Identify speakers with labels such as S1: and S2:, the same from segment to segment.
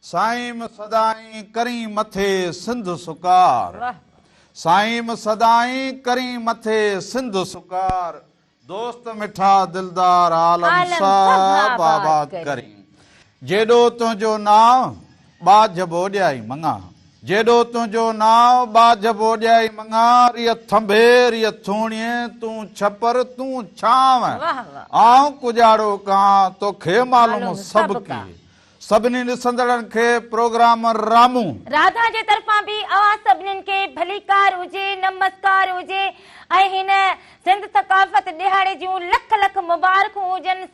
S1: साईं सदाई करी मथे सिंध सुकार, साईं सदाई करी मथे सिंध सुकार, दोस्त मिठा दिलदार आलम सब आबाद करी। जेडो तुझो नाव बाज बोडियाई मंगा, जेडो तुझो नाव बाज बोडियाई मंगा, रिय थंभे रिय थूणिए तू छपर तू छाव, आऊं कुजाड़ो कहां तोखे मालूम सबकी। सभिनी ॾिसंदड़नि खे प्रोग्राम रामू
S2: राधा जे तरफ़ां बि अवां सभिनीनि खे भलीकार हुजे, नमस्कार हुजे ऐं हिन सिंध सकाफ़त ॾिहाड़े जूं लख लख मुबारकूं हुजनि।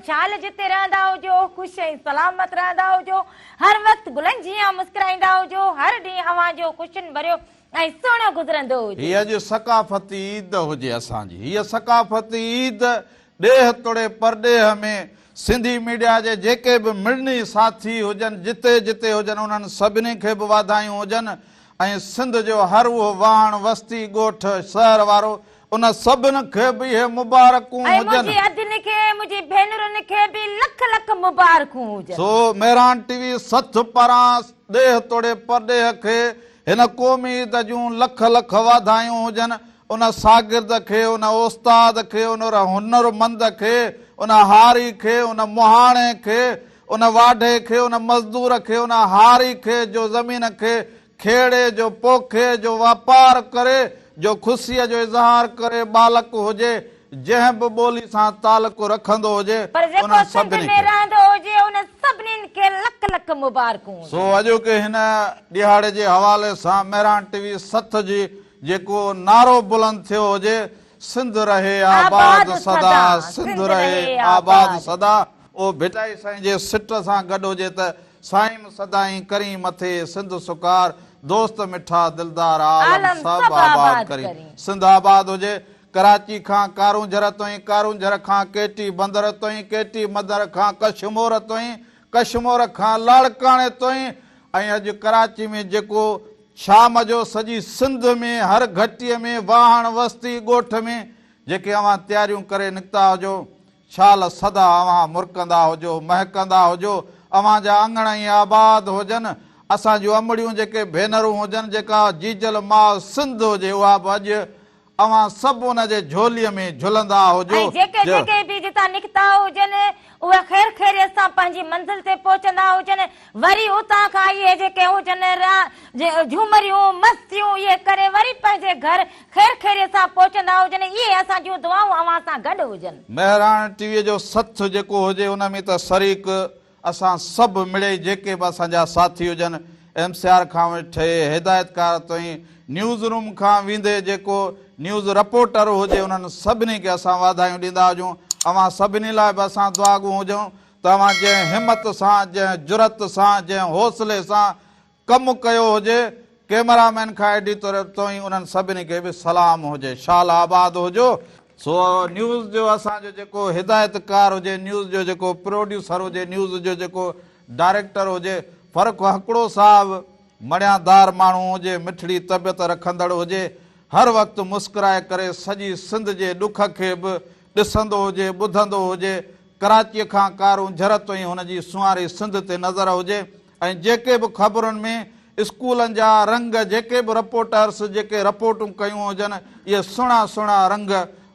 S2: शाल जिते रहंदा हुजो, ख़ुशि ऐं सलामत रहंदा हुजो, हर वक़्तु गुलनि जीअं मुस्कुराईंदा हुजो, हर ॾींहुं अवां जो ख़ुशियुनि भरियो ऐं सुहिणो गुज़रंदो हुजे।
S1: हीअ अॼु सकाफ़ती ईद हुजे असांजी, हीअ सकाफ़ती ईद ॾेह तोड़े परॾेह में सिंधी मीडिया जे जेके बि मिड़नी साथी हुजनि, जिते जिते हुजनि, उन्हनि सभिनी खे बि वाधायूं हुजनि ऐं सिंध जो हर उहो वाण वस्ती ॻोठ शहर वारो उन सभिनी खे बि इहे मुबारकूं हुजनि।
S2: मुंहिंजी अदियुनि खे, मुंहिंजी भेनरुनि खे बि लख लख मुबारकूं हुजनि।
S1: सो मेहरान टीवी सथ पारां ॾेह तोड़े परॾेह खे हिन क़ौमी ईद जूं लख लख वाधायूं हुजनि। उन शागिर्द खे, उन उस्ताद खे, उन हुनरमंद खे, उन हारी खे, उन मुहाणे खे, उन वाढे खे, उन मज़दूर खे, उन हारी खे जो ज़मीन खे खेड़े जो पोखे जो वापार करे, जो ख़ुशीअ जो इज़हार करे बालक हुजे, जंहिं बि ॿोली सां तालुक रखंदो हुजे, उन सभिनी
S2: खे लख लख मुबारकूं।
S1: सो अॼोके हिन ॾिहाड़े जे हवाले सां मेहरान टीवी सथ जी जेको नारो बुलंद थियो हुजे, सिंध रहे आबाद सदा, सिंध रहे आबाद सदा, ओ भिटाई साईं जे सिट सां गॾु हुजे त साईं सदाई करी मथे सिंध सुकार, दोस्त मिठा दिलदार आलम सब आबाद करी। सिंध आबाद हुजे। कराची खां कारूंझर तोईं, कारूंझर खां केटी बंदर तोईं, केटी बंदर खां कशमोर तोईं, कशमोर खां लाड़काणे तोईं, ऐं अॼु कराची में जेको शाम जो सॼी सिंध में हर घटीअ में वाहण वस्ती ॻोठ में जेके अवां तयारियूं करे निकिता हुजो, शाल सदा अवां मुरकंदा हुजो, महकंदा हुजो, अवां जा अंगण ई आबाद हुजनि। असां जूं अमड़ियूं जेके भेनरूं हुजनि, जेका जीजल माउ सिंध हुजे, उहा बि अॼु अवां सभु उन जे झोलीअ में झुलंदा हुजो।
S2: जेके बि जितां निकिता हुजनि उहे ख़ैर ख़ैरियत सां पंहिंजी मंज़िल ते पहुचंदा हुजनि। वरी उतां खां इहे जेके हुजनि झूमरियूं मस्तियूं इहे करे वरी पंहिंजे घर ख़ैर ख़ैरियत सां पहुचंदा हुजनि। इहे असां जूं दुआऊं अवां सां गॾु हुजनि।
S1: मेहरान टीवीअ जो सथ जेको हुजे उन में त शरीक असां सभु मिले, जेके बि असांजा साथी हुजनि, MCR खां वठी हिदायतकार ताईं न्यूज़ रूम खां वेंदे जेको न्यूज़ रिपोर्टर हुजे, उन्हनि सभिनी खे असां वाधायूं ॾींदा हुजूं। अवां सभिनी लाइ बि असां दुआगू हुजूं त अवां जंहिं हिमत सां, जंहिं जुरत सां, जंहिं हौसले सां कमु कयो हुजे, कैमरामैन खां एडिटर ताईं उन्हनि सभिनी खे बि सलाम हुजे, शाल आबाद हुजो। सो न्यूज़ जो असांजो जेको हिदायतकार हुजे, न्यूज़ जो जेको प्रोड्यूसर हुजे, न्यूज़ जो जेको डायरेक्टर हुजे, फ़र्क़ु हिकिड़ो साहब मणियादार माण्हू हुजे, मिठड़ी तबियत रखंदड़ हुजे, हर वक़्तु मुस्कुराए करे सॼी सिंध जे ॾुख खे बि ॾिसंदो हुजे, ॿुधंदो हुजे। कराचीअ खां कारूंझर ताईं हुनजी सुवारी सिंध ते नज़र हुजे। ऐं जेके बि ख़बरुनि में स्कूलनि जा रंग, जेके बि रिपोर्टर्स जेके रिपोर्टूं कयूं हुजनि, इहे सुहिणा सुहिणा रंग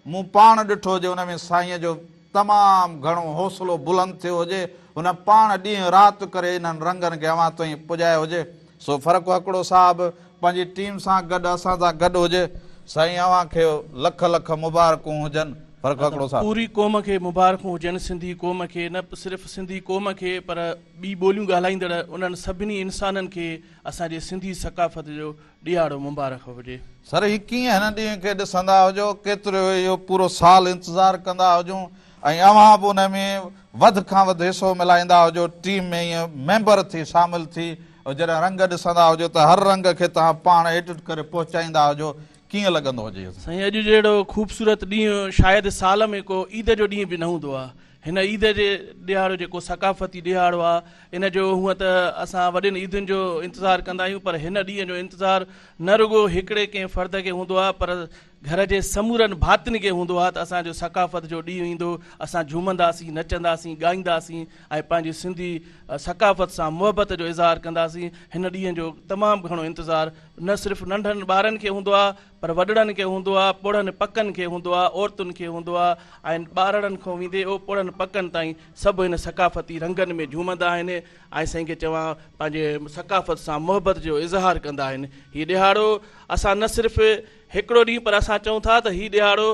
S1: मूं पाण ॾिठो हुजे, हुन में साईंअ जो तमामु घणो हौसलो बुलंद थियो हुजे। हुन पाण ॾींहुं राति करे इन्हनि रंगनि खे अवां ताईं पुॼायो हुजे। सो फ़र्क़ु हिकिड़ो साहिबु पंहिंजी टीम सां गॾु असां सां गॾु हुजे। साईं अवां खे लख लख मुबारकूं हुजनि। फ़र्क़ु हिकिड़ो साहिबु
S3: पूरी क़ौम खे मुबारकूं हुजनि, सिंधी क़ौम खे, न सिर्फ़ु सिंधी क़ौम खे पर ॿी ॿोलियूं ॻाल्हाईंदड़ उन्हनि सभिनी इंसाननि खे असांजे सिंधी सकाफ़त जो ॾियारो मुबारक हुजे।
S1: सर ही कीअं हिन ॾींहं खे ॾिसंदा हुजो, केतिरो इहो पूरो साल इंतज़ारु कंदा हुजूं ऐं अवां बि उन में वधि खां वधि हिसो मिलाईंदा हुजो, टीम में ईअं मेंबर थी शामिल थी, ऐं जॾहिं रंग ॾिसंदा हुजो त हर रंग खे तव्हां पाण एडिट करे पहुचाईंदा हुजो, कीअं लॻंदो हुजे?
S3: साईं अॼु जहिड़ो ख़ूबसूरत ॾींहुं शायदि साल में को ईद जो ॾींहुं बि न हूंदो आहे। हिन ईद जे ॾिहाड़ो जेको सकाफ़ती ॾिहाड़ो आहे, इन जो हूअं त असां वॾनि ईदुनि जो इंतज़ारु कंदा आहियूं, पर हिन ॾींहं जो इंतज़ारु न रुॻो हिकिड़े कंहिं फ़र्द खे हूंदो आहे, पर घर जे समूरनि भातियुनि खे हूंदो आहे त असांजो सकाफ़त जो ॾींहुं ईंदो, असां झूमंदासीं, नचंदासीं, ॻाईंदासीं ऐं पंहिंजी सिंधी सकाफ़त सां मुहबत जो इज़हार कंदासीं। हिन ॾींहं जो तमामु घणो इंतज़ारु न सिर्फ़ु नंढनि ॿारनि खे हूंदो आहे पर वॾड़नि खे हूंदो आहे, पुड़नि पकनि खे हूंदो आहे, औरतुनि खे हूंदो आहे ऐं ॿारनि खां वेंदे पुड़नि पकनि ताईं सभु हिन सकाफ़ती रंगनि में झूमंदा आहिनि ऐं साईं खे चवां पंहिंजे सकाफ़त सां मुहबत जो इज़हार कंदा आहिनि। हीउ ॾिहाड़ो असां न सिर्फ़ु हिकिड़ो ॾींहुं पर असां चऊं था त हीउ ॾिहाड़ो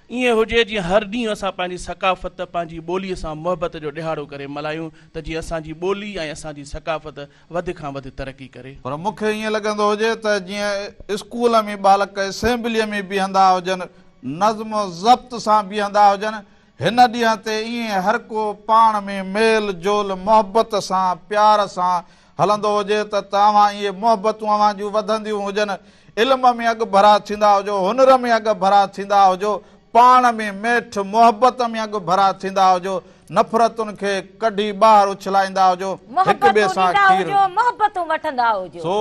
S3: ईअं हुजे जीअं हर ॾींहुं असां पंहिंजी सकाफ़त पंहिंजी ॿोलीअ सां मुहबत जो ॾिहाड़ो करे मल्हायूं त जीअं असांजी ॿोली ऐं असांजी सकाफ़त वधि खां वधि तरक़ी करे।
S1: पर मूंखे ईअं लॻंदो हुजे त जीअं स्कूल में बालक असेंबलीअ में बीहंदा हुजनि, नज़्म ज़ब्त सां बीहंदा हुजनि, हिन ॾींहं ते ईअं हर को पाण में मेल जोल मुहबत सां प्यार सां हलंदो हुजे त तव्हां इहे मुहबतूं अव्हां जूं वधंदियूं हुजनि, इल्म में अॻु भरा थींदा हुजो, हुनर में अॻु भरा थींदा हुजो, पाण में मेठ मुहबत में अॻु भरा थींदा हुजो, नफ़रतुनि खे कढी ॿाहिरि उछलाईंदा हुजो, हिक ॿिए सां खीर
S2: मोहबतूं वठंदा हुजो।
S1: सो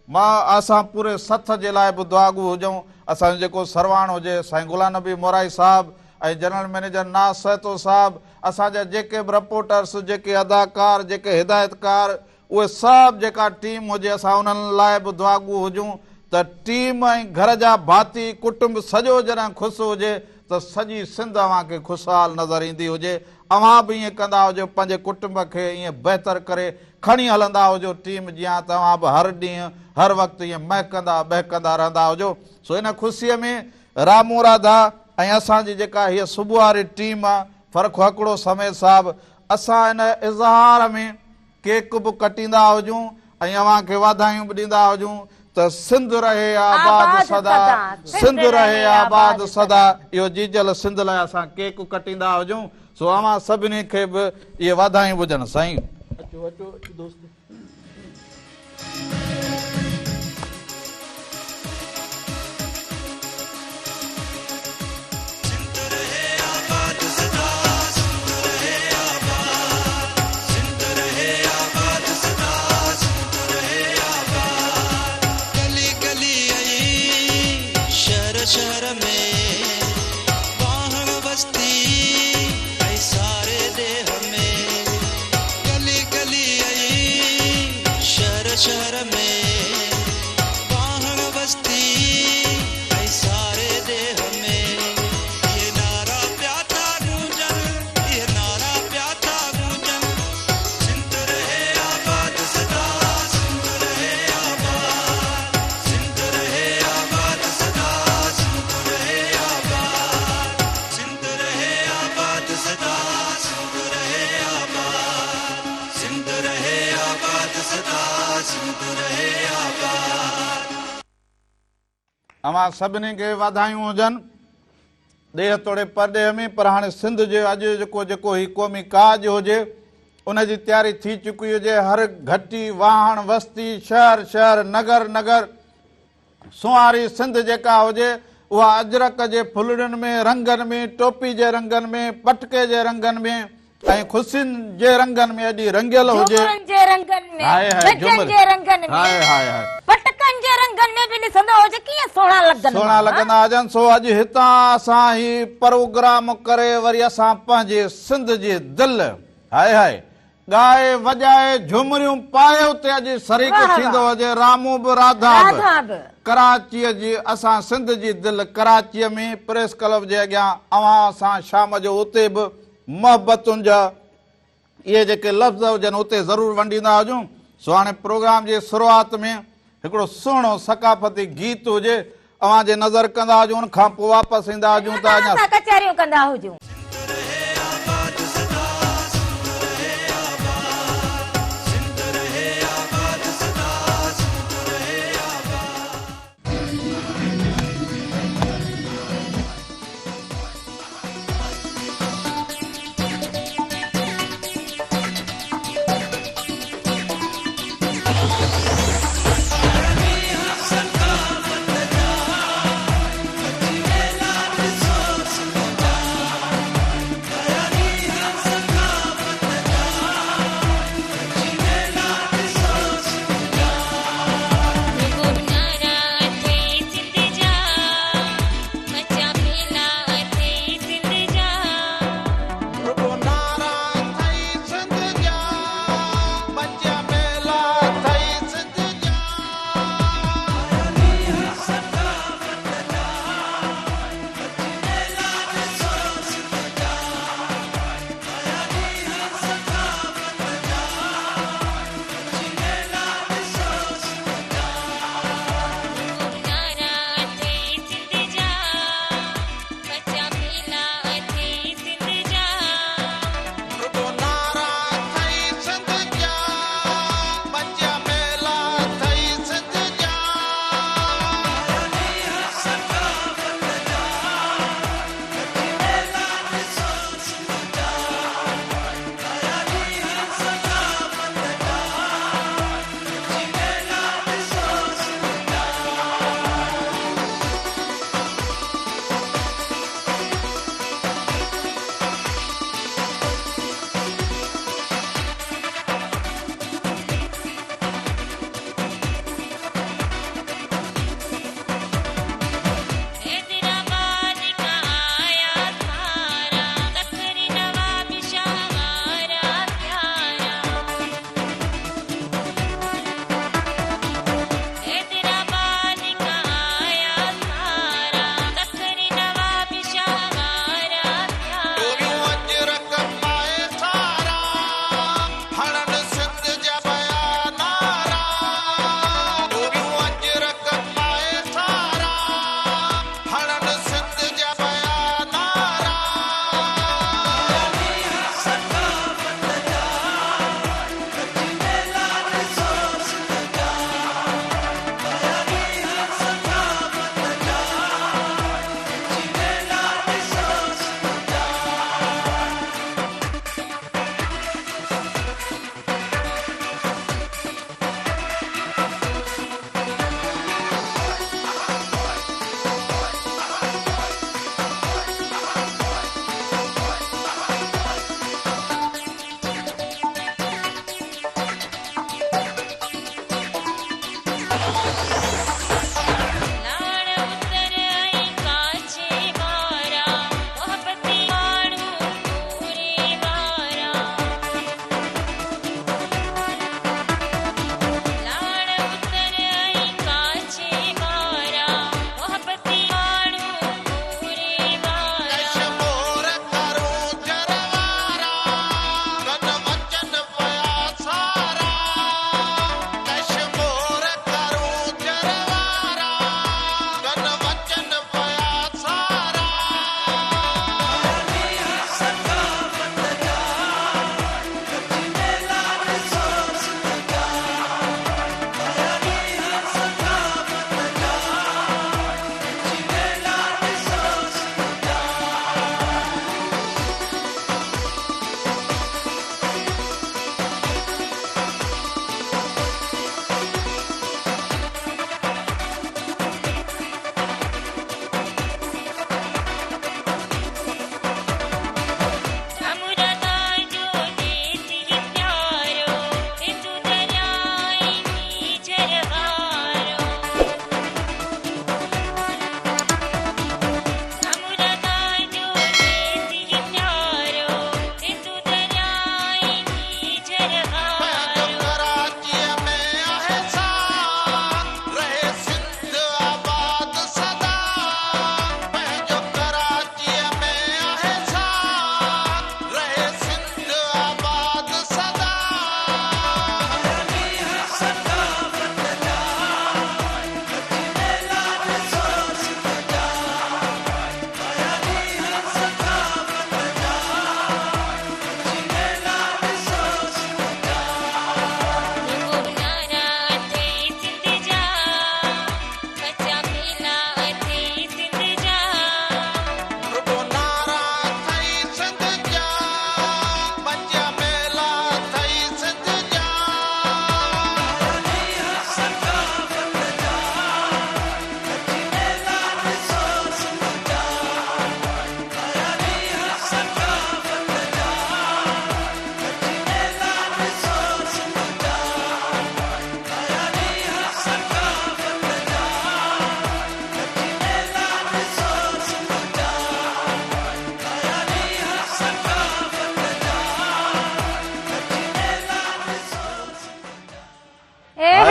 S1: मां असां पूरे सथ जे लाइ बि दुआगू हुजऊं। असांजो जेको सरवाण हुजे साईं गुलाम नबी मोराई साहिबु ऐं जनरल मैनेजर नाज़ सहतो साहिबु, असांजा जेके बि रिपोर्टर्स, जेके अदाकार, जेके हिदायतकार, उहे सभु जेका टीम हुजे असां उन्हनि लाइ बि दुआगू हुजूं त टीम ऐं घर जा भाती कुटुंब सॼो जॾहिं ख़ुशि हुजे त सॼी सिंध अव्हांखे ख़ुशहाल नज़र ईंदी हुजे। अव्हां बि ईअं कंदा हुजो, पंहिंजे कुटुंब खे ईअं बहितर करे खणी हलंदा हुजो टीम, जीअं तव्हां बि हर ॾींहुं हर वक़्तु ईअं महकंदा बहकंदा रहंदा हुजो। सो इन ख़ुशीअ में रामू राधा ऐं असांजी जेका हीअ सुबुह वारी टीम आहे, फ़र्क़ु हिकिड़ो समेत साहिबु, असां इन इज़हार में केक बि कटींदा हुजूं ऐं अव्हांखे वाधायूं बि ॾींदा हुजूं त सिंध रहे आबाद सदा, सिंध रहे आबाद सदा, इहो जीजल सिंध लाइ असां केक कटींदा हुजूं। सो अव्हां सभिनी खे बि इहे वाधायूं हुजनि। साईं
S3: अचो अचो दोस्त।
S4: शहर में वाहन बस्ती ऐं सारे देह में गली गली आई, शहर में वाहन बस्ती ऐं सारे देह में ये नारा प्याथा गूंजन, ये नारा प्याथा गूंजन, सिंध रहे आबाद सदा, सिंध रहे आबाद, सिंध रहे आबाद सदा,
S1: अव्हां सभिनी खे वाधायूं हुजनि। ॾेह तोड़े परॾेह में पर हाणे सिंध जो अॼु जेको जेको ही क़ौमी काज हुजे उनजी तयारी थी चुकी हुजे। हर घटी वाहण वस्ती शहर शहर नगर नगर सुहारी सिंध जेका हुजे उहा अजरक जे फुलड़ियुनि में, रंगनि में, टोपी जे रंगनि में, पटके जे रंगनि में ऐं ख़ुशियुनि जे रंगनि में अॼु रंगियल हुजे।
S2: झूमरनि जे रंगनि में, गजनि जे रंगनि में, पटकनि जे रंगनि में बि ॾिसंदो हुजे कीअं सुहिणा लॻंदा,
S1: सुहिणा लॻंदा हुजनि। सो अॼु हितां असां ही प्रोग्राम करे वरी असां पंहिंजे सिंध जे दिल हाय हाय ॻाए वॼाए झुमरियूं पाए उते अॼु शरीक थींदो हुजे। रामू बि राधा बि कराचीअ जी, असां सिंध जी दिल कराचीअ में प्रेस क्लब जे अॻियां अव्हां सां शाम जो उते बि मुहबतुनि जा इहे जेके लफ़्ज़ हुजनि उते ज़रूरु वंडींदा हुजूं। सो हाणे प्रोग्राम जे शुरूआत में हिकिड़ो सुहिणो सकाफ़ती गीत हुजे, अव्हां जे नज़र कंदा हुजूं, उन खां पोइ वापसि ईंदा हुजूं त अञा
S2: कचहरियूं कंदा हुजूं।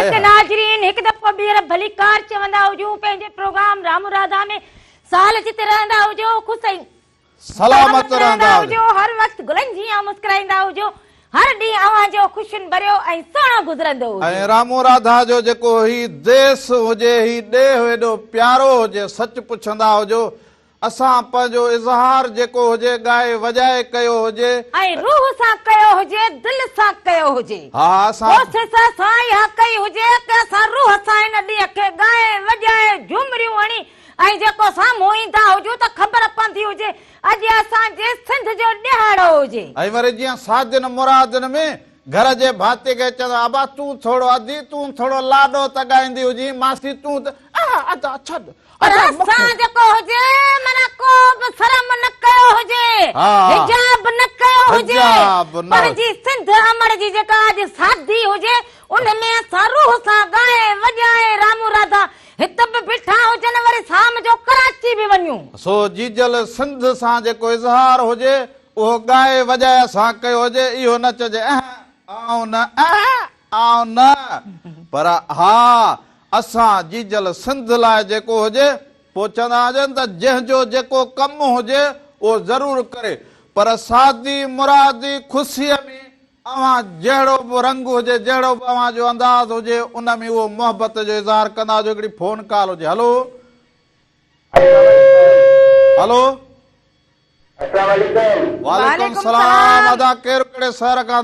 S1: हाय, हाय।
S2: नाज़रीन हिकु दफ़ो ॿीहर भली कार चवंदा हुजो पंहिंजे प्रोग्राम रामू राधा में साल जिते रहंदा हुजो ख़ुशि
S1: सलामत रहंदा हुजो।
S2: हर वक़्तु गुलनि जीअं मुस्कुराईंदा हुजो हर ॾींहुं अव्हां जो ख़ुशियुनि भरियो ऐं सुहिणो गुज़रंदो हुजे।
S1: ऐं रामू राधा जो जेको ही देश हुजे ही ॾेह एॾो प्यारो हुजे सच पुछंदा हुजो असां पंहिंजो इज़हार जेको हुजे ॻाए वॼाए कयो हुजे
S2: ऐं रूह सां कयो हुजे दिलि सां कयो हुजे
S1: हा असां
S2: कोशिश सां इहा कई हुजे त असां रूह सां इन ॾींहं खे ॻाए वॼाए झुमरियूं हणी ऐं जेको साम्हूं ईंदा हुजूं त ख़बर पवंदी हुजे अॼु असांजे सिंध जो ॾिहाड़ो हुजे।
S1: ऐं वरी जीअं सादिन मुरादिन में घर जे भाती खे चवंदा अबा तूं थोरो अदी तूं थोरो लाॾो त ॻाईंदी हुजी मासी तूं त छॾ
S2: पर असां जेको हुजे माना को बि शर्म न कयो हुजे
S1: हा।
S2: हिजाब न कयो हुजे
S1: हिजाब न।
S2: पंहिंजी सिंध अमर जी जेका अॼु शादी हुजे उनमें असां रूह सां ॻाए वॼाए रामू राधा हिते बि बीठा हुजनि वरी शाम जो कराची बि वञूं
S1: सो जीजल सिंध सां जेको इज़हार हुजे उहो ॻाए वॼाए असां कयो हुजे इहो न चइजे आऊं न पर हा असां जीजल सिंध लाइ जेको हुजे पोइ चवंदा हुजनि त जंहिंजो जेको कमु हुजे उहो ज़रूरु करे पर शादी मुरादी ख़ुशीअ में अव्हां जहिड़ो बि रंग हुजे जहिड़ो बि अव्हां जो अंदाज़ हुजे उन में उहो मोहबत जो इज़हार कंदा हुजो। हिकिड़ी फोन कॉल हुजे हलो हलो वालेकुम सलाम अदा केरु कहिड़े शहर खां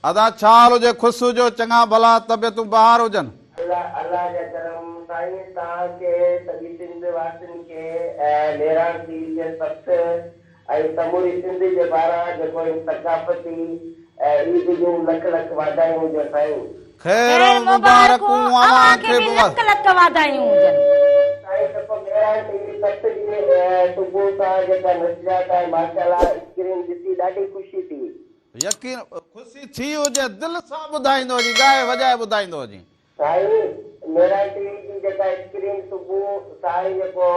S1: अदा छा हाल हुजे ख़ुशि हुजो चङा भला तबियतूं बहार हुजनि
S5: अल्लाह जा करम साईं तव्हांखे सॼी सिंध वासियुनि खे नेराण थी जे सख़्त ऐं समूरी सिंध जे पारां जेको सकाफ़ती ईद जूं लख लख वाधायूं हुजनि साईं।
S1: ख़ैर मुबारकूं अव्हांखे बि
S2: लख लख वाधायूं हुजनि
S5: साईं जेको नेराण टीवी सख़्त जी सुबुह सां जेका नज़रियात आहे माशाअल्लाह स्क्रीन ॾिसी ॾाढी ख़ुशी थी
S1: यकीन ख़ुशी थी हुजे दिलि सां ॿुधाईंदो हुजे ॻाए वॼाए ॿुधाईंदो हुजे
S5: साईं नेराण टीवी जी जेका स्क्रीन सुबुह साईं जेको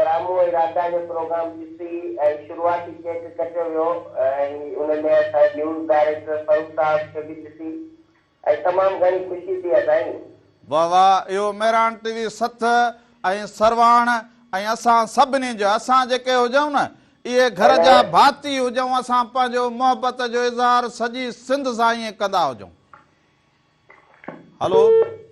S5: रामू ऐं राधा जो प्रोग्राम ॾिसी ऐं शुरूआती केक कटियो वियो ऐं उनमें असां न्यूज़ डायरेक्टर फरूक साहब खे बि ॾिसी ऐं तमामु घणी ख़ुशी थी आहे साईं।
S1: वाह वाह इहो मेरान टीवी सथ ऐं सरवाण ऐं असां सभिनी जो असां जेके हुजऊं न इहे घर जा भाती हुजऊं असां पंहिंजो मोहबत जो इज़हार सॼी सिंध सां ईअं कंदा हुजऊं। हलो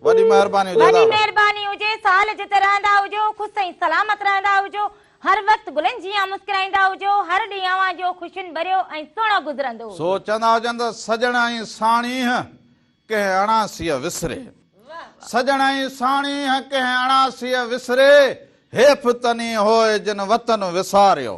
S1: वॾी महिरबानी हुजे
S2: वॾी महिरबानी हुजे साल जिते रहंदा हुजो ख़ुशि ऐं सलामत रहंदा हुजो हर वक़्तु गुलनि जीअं मुस्कुराईंदा हुजो हर ॾींहुं अव्हां जो ख़ुशियुनि भरियो ऐं सुहिणो गुज़रंदो
S1: सो चवंदा हुजनि त सजण ऐं साणीह कंहिं अणासीअ विसरे सजण ऐं साणीह कंहिं अणासीअ विसरे हेफ़ तनी होए जिन वतन विसारियो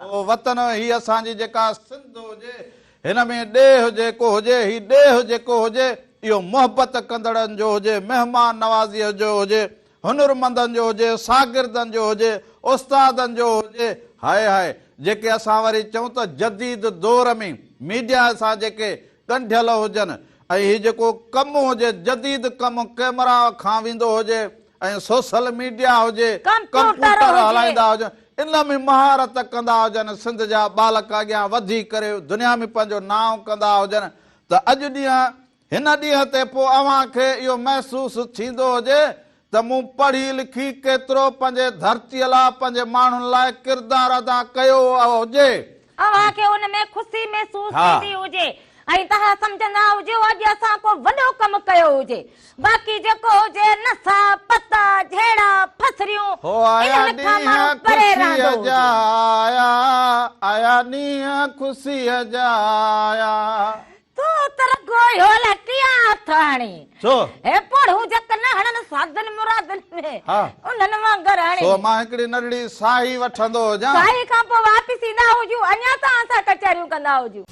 S1: ओ वतन ही असांजी जेका सिंध हुजे हिन में ॾेह जेको हुजे ही ॾेह जेको हुजे इहो मोहबत कंदड़नि जो हुजे महिमान नवाज़ीअ जो हुजे हुनुरमंदनि जो हुजे शागिर्दनि जो हुजे उस्तादनि जो हुजे हाय हाय जेके असां वरी चऊं त जदीद दौर में मीडिया सां जेके ॻंढियल हुजनि ऐं हीउ जेको कमु हुजे जदीद कमु कैमरा खां वेंदो हुजे ऐं सोशल मीडिया हुजे कंप्यूटर हलाईंदा हुजनि इन में महारत कंदा हुजनि सिंध जा बालक अॻियां वधी करे दुनिया में पंहिंजो नाम कंदा हुजनि त अॼु ॾींहुं हिन ॾींहं ते पोइ अव्हांखे इहो महसूसु थींदो हुजे त मूं पढ़ी लिखी केतिरो पंहिंजे धरतीअ लाइ पंहिंजे माण्हुनि लाइ किरदारु अदा कयो हुजे
S2: अव्हांखे उन में ख़ुशी महसूस थींदी हुजे ऐं तव्हां सम्झंदा हुजो अॼु असां को वॾो कमु कयो हुजे बाक़ी जेको हुजे नसा पता झेड़ा फसरियूं
S1: हो आया ॾींहं ख़ुशीअ जा आया ॾींहं ख़ुशीअ जा आया
S2: तू तरगो हो लटिया थाणी
S1: छो
S2: हे पढ़ू जक न हणन साधन मुरादन में
S1: हा
S2: उनन वांगर हाणे
S1: सो मां हिकड़ी नंढड़ी साही वठंदो हुजां
S2: साही खां पोइ वापस ईंदा हुजूं अञा त असां कचहरियूं कंदा हुजूं।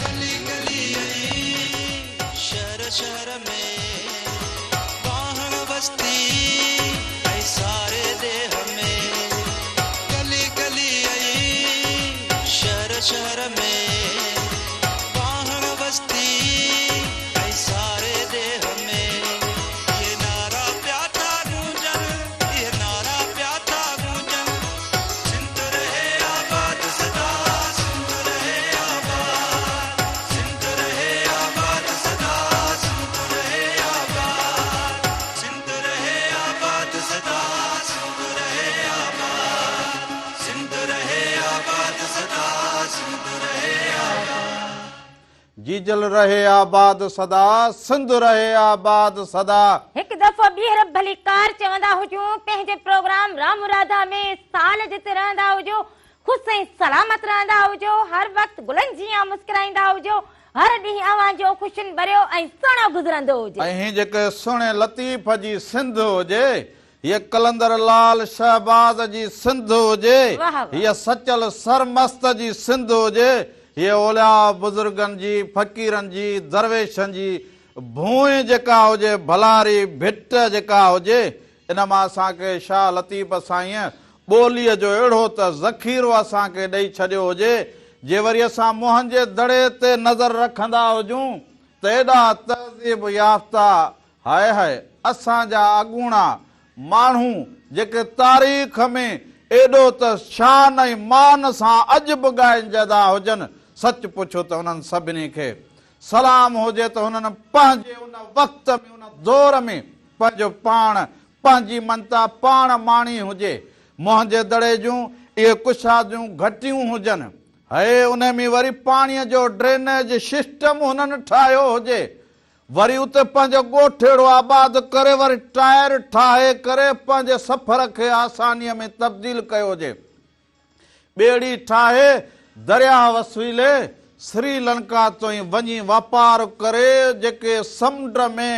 S4: गली गली शहर में वाहन बस्ती ऐ सारे देह में गली गली आई शहर शहर में वाहन बस्ती ऐ सारे देह में ये नारा प्याथा गूंजन ये नारा प्याथा गूंजन सिंध रहे आबाद सदा सिंध रहे आबाद सिंध रहे आबाद सदा सिंध रहे आबाद सिंध रहे आबाद सदा सिंध रहे आबाद सिंध रहे आबाद सदा सिंध रहे आबाद
S1: जीजल रहे आबाद सदा सिंध रहे आबाद सदा।
S2: एक दफ़ो ॿीहर भली कार चवंदा हुजूं पंहिंजे प्रोग्राम राम राधा में साल जिते रहंदा हुजो ख़ुशि ऐं सलामत रहंदा हुजो हर वक़्तु गुलनि जीअं मुस्कुराईंदा हुजो हर ॾींहुं अव्हांजो ख़ुशियुनि भरियो ऐं सुहिणो गुज़रंदो हुजे।
S1: ऐं जेके सुहिणे लतीफ़ जी सिंध हुजे ये कलंदर लाल शहबाज जी सिंध हुजे
S2: वाह वाह।
S1: ये सचल सरमस्त जी सिंध हुजे ये ओलिया बुजुर्गनि जी फ़क़ीरनि जी दरवेशनि जी भूए जेका हुजे भलारी भिट जेका हुजे इन मां असांखे शाह लतीफ़ साईं ॿोलीअ जो अहिड़ो त ज़ख़ीरो असांखे ॾेई छॾियो हुजे जे वरी असां मुंहं जे दड़े ते नज़र रखंदा हुजूं त एॾा तहज़ीब याफ़्ता हाय हाय असांजा अॻूणा माण्हू जेके तारीख़ में एॾो त शान ऐं मान सां अॼु बि ॻाइजंदा हुजनि सच पुछो त उन्हनि सभिनी खे सलाम हुजे त हुननि पंहिंजे उन वक़्त में उन दौर में पंहिंजो पाण पंहिंजी मनता पाण माणी हुजे मुंहं जे दड़े जूं इहे कुशादियूं घटियूं हुजनि हे उन में वरी पाणीअ जो ड्रेनेज सिस्टम हुननि ठाहियो हुजे वरी उते पंहिंजो ॻोठेड़ो आबाद करे वरी टायर ठाहे करे पंहिंजे सफ़र खे आसानीअ में तब्दील कयो हुजे ॿेड़ी ठाहे दरिया वसीले श्रीलंका तो ई वञी वापार करे जेके समुंड में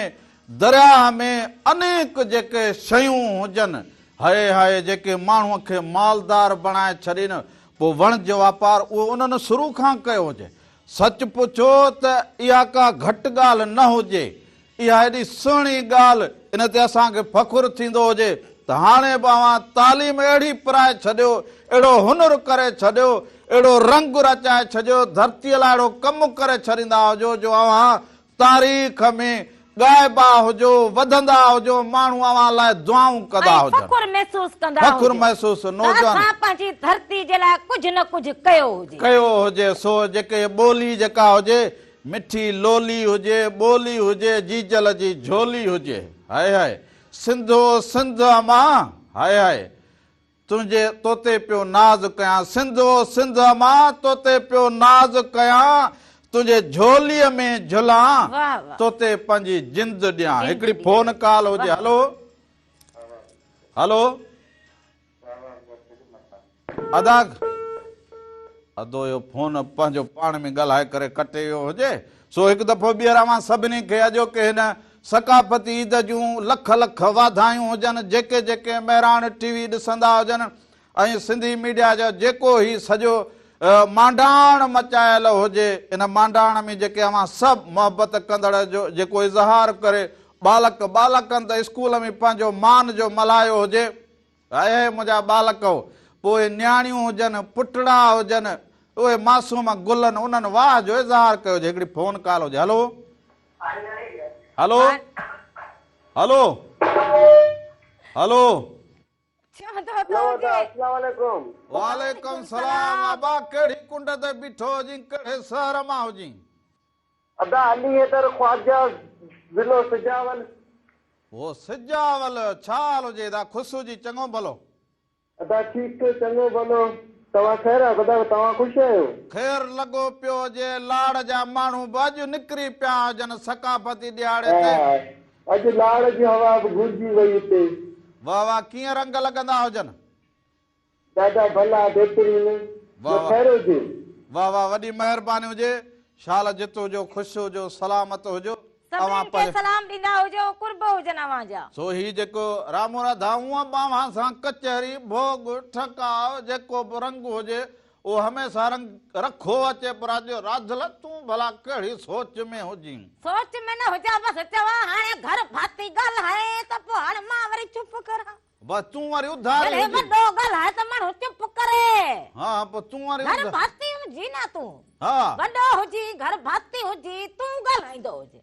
S1: दरिया में अनेक जेके शयूं हुजनि हाय हाय जेके माण्हूअ खे मालदार बणाए छॾीनि पोइ वण जो वापार उहो उन्हनि शुरू खां कयो हुजे सच पुछो त इहा का घटि ॻाल्हि न हुजे इहा एॾी सुहिणी ॻाल्हि इन ते असांखे फ़ख़ुरु थींदो हुजे त हाणे बि अव्हां तालीम अहिड़ी पढ़ाए छॾियो अहिड़ो हुनुरु करे छॾियो अहिड़ो रंग रचाए छॾियो धरतीअ लाइ अहिड़ो कमु करे छॾींदा हुजो जो अव्हां तारीख़ में ॻाइबा हुजो वधंदा हुजो माण्हू अव्हां लाइ दुआऊं कंदा हुजनि
S2: फ़ख़ुरु महसूसु कंदा
S1: फ़ख़ुरु महसूसु नौजवान
S2: असां पंहिंजी धरती जे लाइ कुझु न कुझु कयो हुजे
S1: सो जेके ॿोली जेका हुजे मिठी लोली हुजे ॿोली हुजे जीजल जी झोली हुजे हाय हाय सिंधो सिंध मां हाय हाय तुंहिंजे तोते पियो नाज़ कयां सिंधो सिंध मां तोते पियो नाज़ कयां तुंहिंजे झोलीअ में झुलां
S2: वाह वाह।
S1: तोते पंहिंजी जिंद ॾियां हिकिड़ी फोन कॉल हुजे हलो हलो अदो यो फोन पंहिंजो पाण में ॻाल्हाए करे कटे वियो हुजे सो हिकु दफ़ो ॿीहर अवां सभिनी खे अॼो के हिन सकाफ़ती ईद जूं लख लख वाधायूं हुजनि जेके जेके महिराण टीवी ॾिसंदा हुजनि ऐं सिंधी मीडिया जो जेको ई सॼो मांडाण मचायल हुजे इन मांडाण में जेके अवां सभु मोहबत कंदड़ जो जेको इज़हार करे बालक बालकनि त स्कूल में पंहिंजो मान जो मल्हायो हुजे ऐं मुंहिंजा बालक पोइ न्याणियूं हुजनि पुटड़ा हुजनि उहे मासूम गुलनि उन्हनि वाह जो इज़हार कयो हुजे हिकिड़ी फोन कॉल हुजे हलो हलो हलो हलो वालेकुम सलाम अबा कहिड़ी कुंड ते बीठो हुजी कहिड़े शहर मां हुजी
S5: अदा अली हैदर ख्वाजा ज़िलो सिजावल
S1: वो सिजावल छा हाल हुजे दा ख़ुशि हुजी चङो भलो
S5: अदा ठीकु चङो भलो तव्हां ख़ैर आहे अदा तव्हां ख़ुशि आहियो
S1: ख़ैर लॻो पियो हुजे लाड़ जा माण्हू बि अॼु निकिरी पिया हुजनि सकाफ़ती ॾियारे ते
S5: अॼु लाड़ जी हवा बि घुरिजी वई हिते
S1: वाह वाह कीअं रंग लॻंदा हुजनि
S5: ॾाढा भला बहितरीन ख़ैर हुजे
S1: वाह वाह वॾी महिरबानी हुजे शाल जित हुजो ख़ुशि हुजो सलामत हुजो
S2: सभिनी खे सलाम ॾींदा हुजो कुर्ब हुजनि अव्हां जा
S1: सो ही जेको राम राधा हूअं बांहां सां कचहरी भोग ठकाव जेको बि रंग हुजे वो हमेशा रंग रखो अचे पर अॼु राधल तूं भला कहिड़ी सोच में हुजी।
S2: सोच में न हुजा बस चवा हाणे घर भाती ॻाल्हाए त पोइ हाणे मां वरी चुप करा।
S1: बस तूं वरी उधार
S2: अरे वॾो ॻाल्हाए त माण्हू चुप करे।
S1: हाँ पोइ तूं वरी
S2: घर भाती हुजी न तूं।
S1: हाँ
S2: वॾो हुजी घर भाती हुजी तूं ॻाल्हाईंदो हुजे।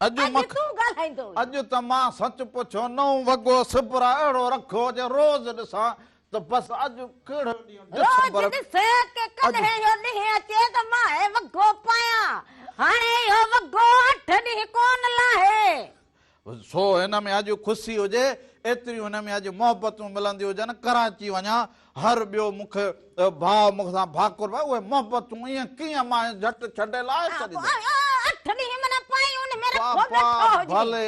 S1: अॼु
S2: तूं ॻाल्हाईंदो हुजे।
S1: अॼु त मां सच पुछो नओं वॻो सिबरा अहिड़ो रखो जे रोज़ ॾिसां त बस अॼु कहिड़ो ॾींहुं
S2: रोज़ ॾिसे के कॾहिं इहो ॾींहुं अचे त मां हे वॻो पायां। हाणे इहो वॻो 8 ॾींहं कोन लाहे।
S1: सो हिन में अॼु ख़ुशी हुजे एतिरी हुन में अॼु मोहबतूं मिलंदियूं हुजनि। कराची वञा हर ॿियो मूंखे भाउ मूंसां भाकुर भाई उहे मोहबतूं ईअं कीअं मां झटि छॾे लाहे छॾींदो।
S2: 8 ॾींहं मन पाई उन में रखो वेठो हुजे।
S1: भले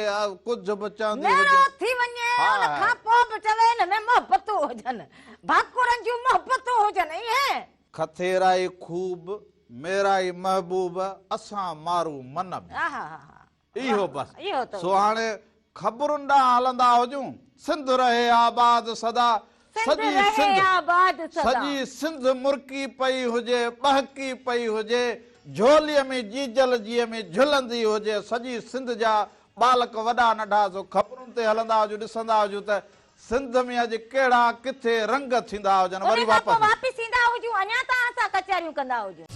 S1: कुझु बि चवंदी
S2: मेरो थी वञे उन खां पोइ बि चवे हिन में मोहबतूं हुजनि भाकुरनि जूं मोहबतूं हुजनि ईअं।
S1: खथेराई खूब मेराई महबूब असां मारू मन में इहो बस। सो हाणे ख़बरुनि ॾांहुं हलंदा हुजूं। सिंध रहे आबाद सदा सॼी सिंध मुर्की पई हुजे बहकी पई हुजे झोलीअ में जीजल जीअ में झुलंदी हुजे सॼी सिंध जा बालक वॾा नंढा सो ख़बरुनि ते हलंदा हुजूं ॾिसंदा हुजूं त सिंध में अॼु कहिड़ा किथे रंग थींदा हुजनि वरी
S2: वापसि ईंदा हुजूं अञा त असां कचहरियूं कंदा हुजूं।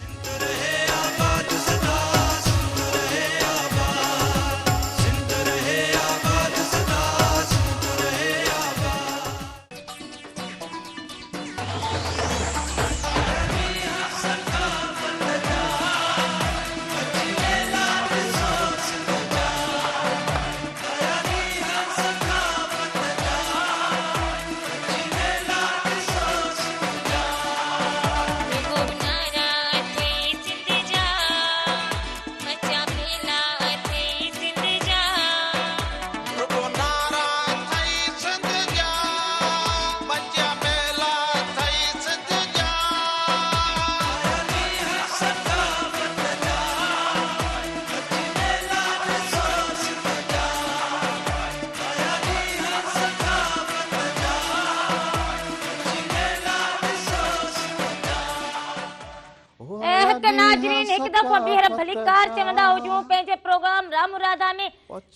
S2: नाज़रीन एक दफ़ो ॿीहर भलीकार चवंदा हुजूं पंहिंजे प्रोग्राम राम राधा में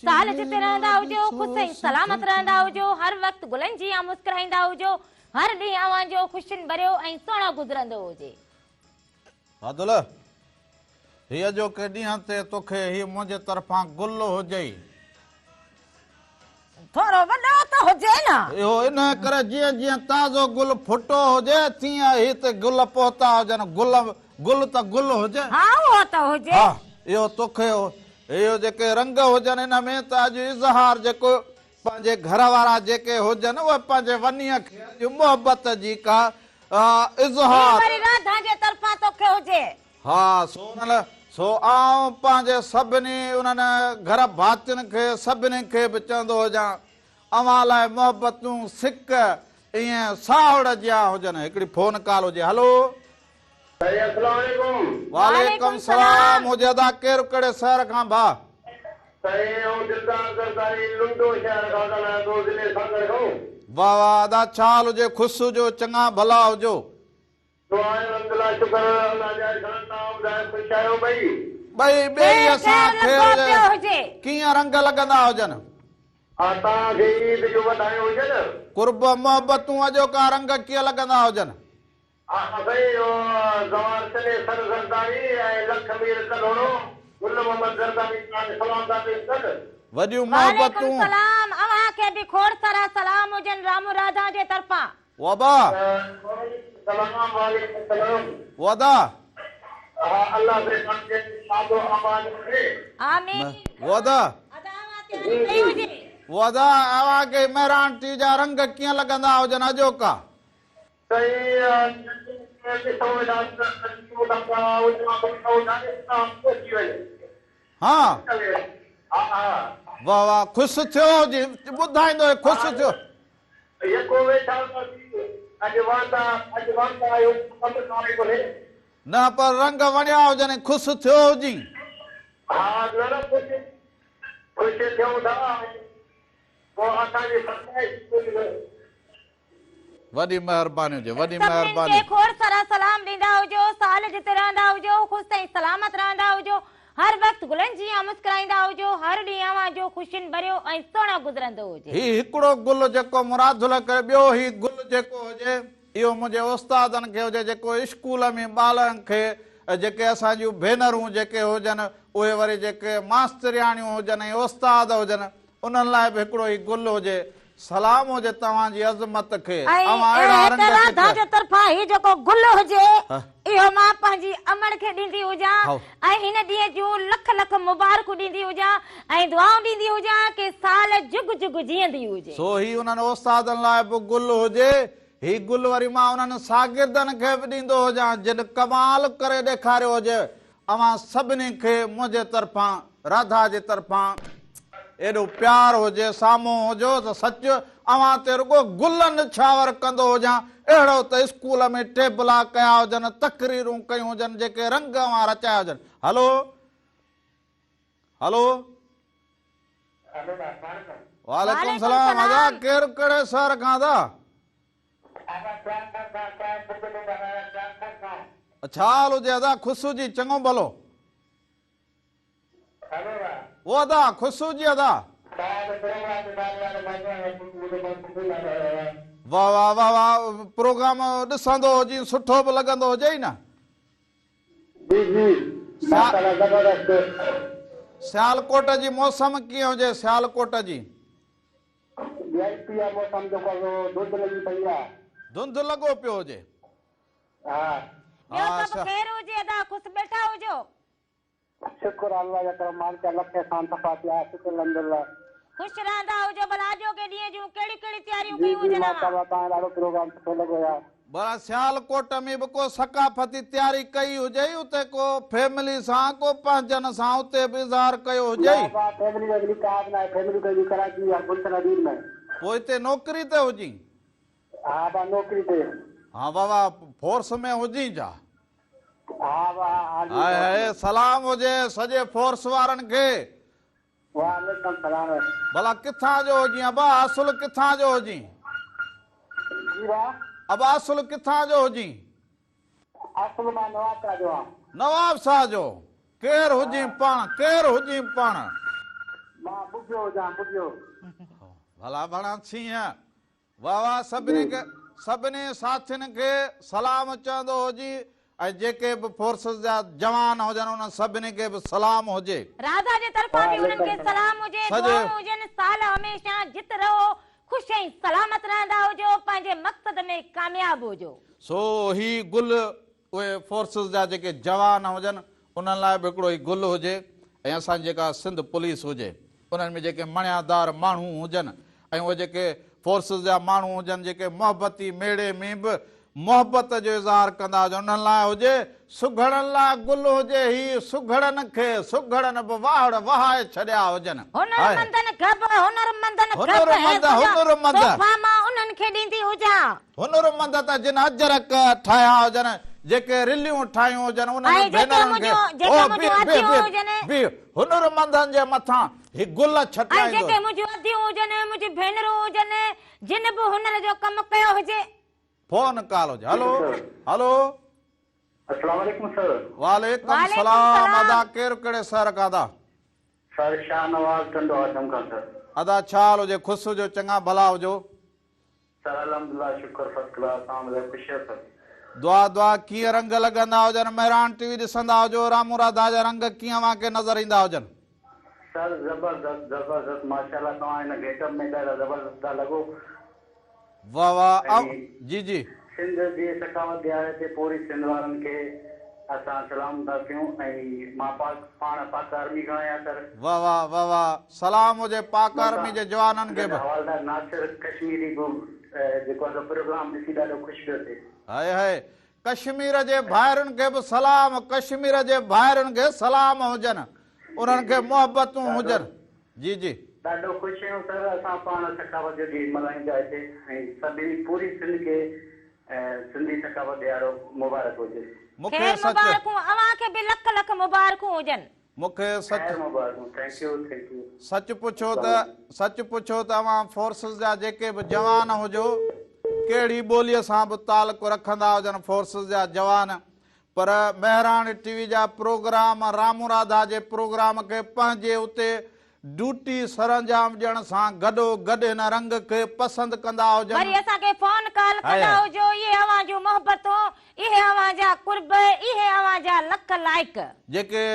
S2: साल जिते रहंदा हुजो ख़ुशि ऐं सलामत रहंदा हुजो हर वक़्तु गुलनि जी मुस्कुराईंदा हुजो हर ॾींहुं अव्हांजो ख़ुशियुनि भरियो ऐं सुहिणो गुज़रंदो हुजे।
S1: आदुल हीअ जो के ॾींहं ते तोखे हीअ मुंहिंजे तरफ़ां गुल हुजे
S2: थोरो वॾो त हुजे न।
S1: इहो इन करे जीअं जीअं ताज़ो गुल फुटो हुजे तीअं हिते गुल पहुता हुजनि गुल त गुल हुजे।
S2: हा उहो त हुजे।
S1: हा इहो तोखे इहो जेके रंग हुजनि हिन में त अॼु इज़हार जेको पंहिंजे घर वारा जेके हुजनि उहे पंहिंजे वनीअ खे अॼु मोहबत जी का इज़हार
S2: वरी राधा जे तरफ़ां तोखे हुजे।
S1: हा सो आऊं पंहिंजे सभिनी उन्हनि घर भातियुनि खे सभिनी खे बि चवंदो हुजां अव्हां लाइ मोहबतूं सिक ईअं सावड़ जिया हुजनि। हिकिड़ी फोन कॉल हुजे। हलो वालेकुम सलाम हुजे अदा केरु कहिड़े शहर खां भाउ? वाह वाह अदा छा हाल हुजे ख़ुशि हुजो चङा भला हुजो। भई ॿेड़ीअ सां कीअं रंग लॻंदा हुजनि कुर्ब मोहबतूं अॼोका रंग कीअं लॻंदा हुजनि? वॾियूं मोहबतूं
S2: अव्हांखे बि खोड़ सारा सलाम हुजनि राम राधा जे तरफ़ां।
S1: वबा वदा
S2: आमीन
S1: वदा वदा अव्हांखे महिरान टी जा रंग कीअं लॻंदा हुजनि अॼोका? हा वाह वाह ख़ुशि थियो जी ॿुधाईंदो ख़ुशि थियो। न पर रंग वणिया हुजनि ख़ुशि थियो हुजी। वॾी महिरबानी हुजे, वॾी
S2: सभिनीनि
S1: महिरबानी।
S2: खे खोड़ सारा सलाम ॾींदा हुजो, साल जिते रहंदा हुजो, ख़ुशि ऐं सलामत रहंदा हुजो, हर वक़्तु गुलनि जीअं मुस्कुराईंदा हुजो, हर ॾींहुं अव्हां जो ख़ुशियुनि भरियो ऐं सुहिणो गुज़रंदो हुजे।
S1: ही हिकिड़ो गुल जेको मुरादुल करे, ॿियो ही गुल जेको हुजे इहो मुंहिंजे उस्तादनि खे हुजे, जेको स्कूल में ॿारनि खे, जेके असांजूं भेनरूं जेके हुजनि, उहे वरी जेके मास्तरियाणियूं हुजनि ऐं उस्ताद हुजनि, उन्हनि लाइ बि हिकिड़ो ही गुल हुजे। सलाम हुजे तव्हांजी अज़मत खे।
S2: राधा जे तरफ़ां ही जेको गुल हुजे इहो मां पंहिंजी अमड़ खे ॾींदी हुजां ऐं हिन ॾींहं जूं लख लख मुबारकूं ॾींदी हुजां ऐं दुआऊं ॾींदी हुजां कि साल जुग जुग जीअंदी हुजे।
S1: सो ही उन्हनि उस्तादनि लाइ बि गुल हुजे। ही गुल वरी मां उन्हनि शागिर्दनि खे बि ॾींदो हुजां जिन कमाल करे ॾेखारियो हुजे। अवां सभिनी खे मुंहिंजे तरफ़ां, राधा जे तरफ़ां एॾो प्यार हुजे, साम्हूं हुजो त सच अवां ते रुगो गुलनि छावर कंदो हुजां। अहिड़ो त स्कूल में टेबला कया हुजनि, तकरीरूं कयूं हुजनि, जेके रंग अवां रचाया हुजनि। हलो हलो, वालेकुम सलाम। आदा केरु कहिड़े शहर खां था? अच्छा हाल हुजे अदा? ख़ुशू जी चङो भलो। वो अदा ख़ुशू जी अदा। वाह वाह वाह वाह, प्रोग्राम ॾिसंदो हुजे, सुठो बि लॻंदो हुजे न। सियालकोट जी मौसम कीअं हुजे? सियालकोट जी धुंध लॻो पियो हुजे।
S2: ॿियो सभु ख़ैर हुजे अदा? ख़ुशि वेठा हुजो?
S6: शुक्र अल्लाह जा करम, मालिक लख खान सफ़ा थिया, शुक्र अल्हम्दुलिल्लाह।
S2: ख़ुशि रहंदा हुजो। भला अॼो के ॾींहं जूं कहिड़ी कहिड़ी तयारियूं
S6: जी
S2: कयूं
S6: जी
S2: हुजनि?
S6: माशाअल्लाह, तव्हां ॾाढो प्रोग्राम सुठो लॻो यार।
S1: भला सियालकोट में बि को सकाफ़ती तयारी कई हुजे, उते को फैमिली सां, को पंहिंजनि सां उते बि इज़हार कयो हुजे?
S6: फैमिली वैमिली का बि न आहे, फैमिली कई कराची या गुलशन अदीर में।
S1: पोइ हिते नौकिरी ते हुजी?
S6: हा बा नौकिरी ते।
S1: हाँ बाबा, फोर्स में हुजी जा?
S6: हा बा
S1: हाय हाय, सलाम हुजे सॼे फोर्स वारनि खे।
S6: वालेकुम सलाम।
S1: भला किथां जो हुजी अबा? असुल किथां जो हुजी?
S6: जी बा
S1: अबा असुल किथां जो हुजी?
S6: असुल मां नवाब शाह जो आहियां।
S1: नवाब शाह जो? केरु हुजी पाण? केरु हुजी पाण?
S6: मां बुझो हुजां, बुझो।
S1: भला भला छीअं। वाह वाह, सभिनी खे, सभिनी साथियुनि खे सलाम चवंदो हुजी ऐं जेके बि फोर्सिस जा जवान हुजनि उन सभिनी खे बि सलाम हुजे।
S2: राधा जे तरफ़ां बि उन्हनि खे सलाम हुजे, दुआऊं हुजनि। साल हमेशा जित रहो, ख़ुशि ऐं सलामत रहंदा हुजो, पंहिंजे मक़सद में कामयाब हुजो।
S1: सो ही गुल उहे फोर्सिस जा जेके जवान हुजनि उन्हनि लाइ बि हिकिड़ो ही गुल हुजे। ऐं असांजी जेका सिंध पुलिस हुजे उन्हनि में जेके मणियादार माण्हू हुजनि ऐं उहे जेके फोर्सिस जा माण्हू हुजनि जेके मोहबती मेड़े में बि मोहबत जो इज़हार कंदा हुजनि, उन्हनि लाइ हुजे। सुघड़नि लाइ गुल हुजे। ही सुघड़नि खे सुघड़नि बि वाहड़ वहाए छॾिया हुजनि।
S2: हुनरमंदनि खे बि हुनरमंदनि खे बि
S1: हुनरमंद हुनरमंद
S2: तोहफ़ा मां उन्हनि खे ॾींदी हुजां।
S1: हुनरमंद त जिन अजरक ठाहिया हुजनि, जेके रिलियूं ठाहियूं हुजनि उन्हनि
S2: ऐं जेके मुंहिंजूं अदियूं हुजनि,
S1: हुनरमंदनि जे मथां ही गुल
S2: ऐं
S1: छटियाईंदो।
S2: जेके मुंहिंजूं अदियूं हुजनि, मुंहिंजी भेनरूं हुजनि, जिन बि हुनर जो कमु कयो हुजे।
S1: फोन कॉल हुजे। हलो हलो,
S6: अस्सलाम वालेकुम सर।
S1: वालेकुम सलाम। अदा केरु कहिड़े शहर खां था?
S6: सर शाहनवाज टंडो आजम खां सर।
S1: अदा छा हाल हुजे? ख़ुशि हुजो, चङा भला हुजो।
S6: सर अल्हम्दुलिल्लाह, शुक्र फर्स्ट क्लास। तव्हां ख़ुशि आहियो सर?
S1: दुआ दुआ। कीअं रंग लॻंदा हुजनि? मेहरान टीवी ॾिसंदा हुजो, रामू राधा जा रंग कीअं वाके नज़र ईंदा हुजनि?
S6: सर जबरदस्त जबरदस्त, माशाल्लाह। तव्हां हिन गेटअप में ॾाढा जबरदस्त था लॻो।
S1: वाह वाह। जी जी।
S6: सिंध जे सखावत ॾियारे ते पूरी सिंध वारनि खे असां सलाम था कयूं ऐं मां पाण पाक आर्मी खां आहियां सर।
S1: वाह वाह वाह वाह, सलाम हुजे पाक आर्मी जे जवाननि खे बि।
S6: हवालदार नासिर कश्मीरी को जेको आहे प्रोग्राम ॾिसी ॾाढो ख़ुशि पियो थिए।
S1: हाय हाय, कश्मीर जे भाइरुनि खे बि सलाम, कश्मीर जे भाइरुनि खे सलाम हुजनि, उन्हनि खे मोहबतूं हुजनि। जी जी,
S6: ॾाढो ख़ुशि आहियूं सर। असां पाण सखावत जो ॾींहुं मल्हाईंदा हिते ऐं सभिनी पूरी सिंध खे सिंधी सखावत ॾियारो मुबारक हुजे।
S1: मूंखे
S2: ख़ैर
S1: सच
S2: मुबारकूं, अव्हां खे बि लख लख मुबारकूं हुजनि।
S1: मूंखे सच
S6: मुबारकूं। Thank you thank you.
S1: सच पुछो त अवां फोर्सिस जा जेके बि जवान हुजो, कहिड़ी ॿोलीअ सां बि तालुक़ु रखंदा हुजनि फोर्सिस जा जवान, पर महिराणी टीवी जा प्रोग्राम रामू राधा जे प्रोग्राम खे पंहिंजे उते ड्यूटी सरंजाम ॾियण सां गॾो गॾु हिन रंग खे पसंदि कंदा
S2: वरी
S1: हुजनि।
S2: असांखे फोन कॉल कंदा हुजो, इहे अवां जूं मोहबतूं, इहे अवां जा कुर्ब, इहे अवां जा लख लाइक।
S1: जेके